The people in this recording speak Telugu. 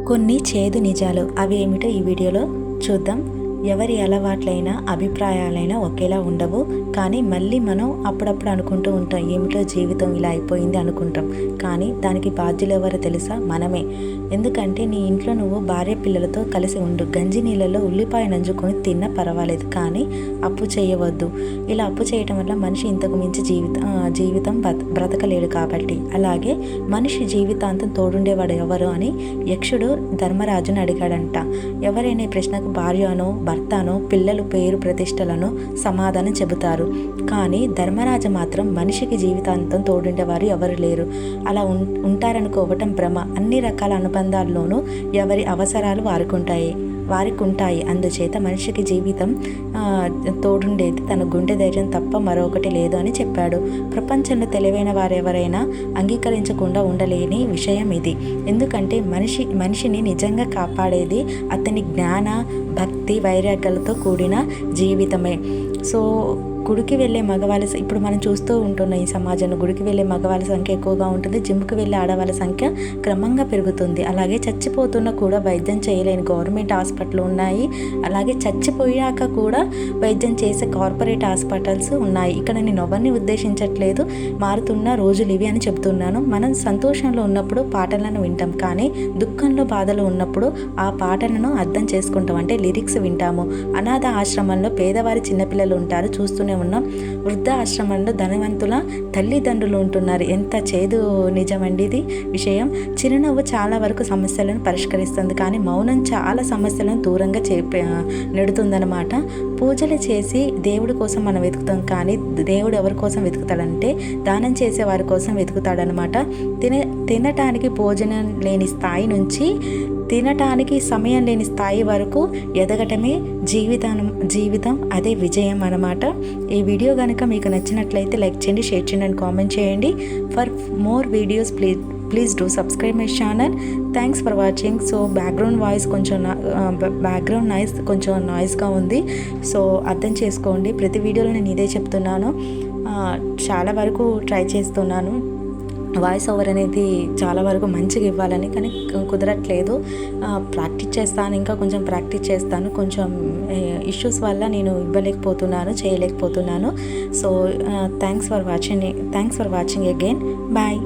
కొన్ని చేదు నిజాలు అవి ఏమిటో ఈ వీడియోలో చూద్దాం. ఎవరి అలవాట్లైనా అభిప్రాయాలైనా ఒకేలా ఉండవు, కానీ మళ్ళీ మనం అప్పుడప్పుడు అనుకుంటూ ఉంటాం, ఏమిటో జీవితం ఇలా అయిపోయింది అనుకుంటాం. కానీ దానికి బాధ్యులు ఎవరో తెలుసా? మనమే. ఎందుకంటే నీ ఇంట్లో నువ్వు భార్య పిల్లలతో కలిసి ఉండు, గంజి నీళ్ళలో ఉల్లిపాయ నంజుకొని తిన్నా పర్వాలేదు, కానీ అప్పు చేయవద్దు. ఇలా అప్పు చేయటం వల్ల మనిషి ఇంతకు మించి జీవితం బ్రతకలేడు. కాబట్టి అలాగే మనిషి జీవితాంతం తోడుండేవాడు ఎవరు అని యక్షుడు ధర్మరాజును అడిగాడంట. ఎవరైనా ఈ ప్రశ్నకు భార్యనో భర్తనో పిల్లలు పేరు ప్రతిష్టలను సమాధానం చెబుతారు. కానీ ధర్మరాజు మాత్రం మనిషికి జీవితాంతం తోడుండేవారు ఎవరు లేరు, అలా ఉంటారనుకోవటం భ్రమ. అన్ని రకాల అనుబంధాల్లోనూ ఎవరి అవసరాలు వారికి ఉంటాయి. అందుచేత మనిషికి జీవితం తోడుండేది తన గుండె ధైర్యం తప్ప మరొకటి లేదు అని చెప్పాడు. ప్రపంచంలో తెలివైన వారెవరైనా అంగీకరించకుండా ఉండలేని విషయం ఇది. ఎందుకంటే మనిషిని నిజంగా కాపాడేది అతని జ్ఞాన, భక్తి, వైరాగ్యాలతో కూడిన జీవితమే. సో గుడికి వెళ్ళే మగవాళ్ళ ఇప్పుడు మనం చూస్తూ ఉంటున్న ఈ సమాజంలో గుడికి వెళ్ళే మగవాళ్ళ సంఖ్య ఎక్కువగా ఉంటుంది, జిమ్కి వెళ్ళే ఆడవాళ్ళ సంఖ్య క్రమంగా పెరుగుతుంది. అలాగే చచ్చిపోతున్న కూడా వైద్యం చేయలేని గవర్నమెంట్ హాస్పిటల్ ఉన్నాయి. అలాగే చచ్చిపోయాక కూడా వైద్యం చేసే కార్పొరేట్ హాస్పిటల్స్ ఉన్నాయి. ఇక్కడ నేను ఎవరిని ఉద్దేశించట్లేదు, మారుతున్న రోజులు ఇవి అని చెప్తున్నాను. మనం సంతోషంలో ఉన్నప్పుడు పాటలను వింటాం, కానీ దుఃఖంలో బాధలు ఉన్నప్పుడు ఆ పాటలను అర్థం చేసుకుంటాం, అంటే లిరిక్స్ వింటాము. అనాథ ఆశ్రమంలో పేదవారి చిన్నపిల్లలు ఉంటారు, చూస్తూనే ఉన్నాం. వృద్ధ ఆశ్రమంలో ధనవంతుల తల్లిదండ్రులు ఉంటున్నారు. ఎంత చేదు నిజమండి ఇది విషయం. చిరునవ్వు చాలా వరకు సమస్యలను పరిష్కరిస్తుంది, కానీ మౌనం చాలా సమస్యలను దూరంగా నెడుతుందన్నమాట. పూజలు చేసి దేవుడి కోసం మనం వెతుకుతాం, కానీ దేవుడు ఎవరి కోసం వెతుకుతాడంటే దానం చేసే వారి కోసం వెతుకుతాడనమాట. తినటానికి భోజనం లేని స్థాయి నుంచి తినటానికి సమయం లేని స్థాయి వరకు ఎదగటమే జీవితం, అదే విజయం అన్నమాట. ఈ వీడియో కనుక మీకు నచ్చినట్లయితే లైక్ చేయండి, షేర్ చేయండి అండ్ కామెంట్ చేయండి. For more videos please do subscribe my channel. Thanks for watching. So background noise కొంచెం నాయిస్గా ఉంది, సో అర్థం చేసుకోండి. ప్రతి వీడియోలో నేను ఇదే చెప్తున్నాను. చాలా వరకు ట్రై చేస్తున్నాను వాయిస్ ఓవర్ అనేది చాలా వరకు మంచిగా ఇవ్వాలని, కానీ కుదరట్లేదు. ప్రాక్టీస్ చేస్తాను, ఇంకా కొంచెం ప్రాక్టీస్ చేస్తాను. కొంచెం ఇష్యూస్ వల్ల నేను చేయలేకపోతున్నాను. So thanks for watching again. Bye.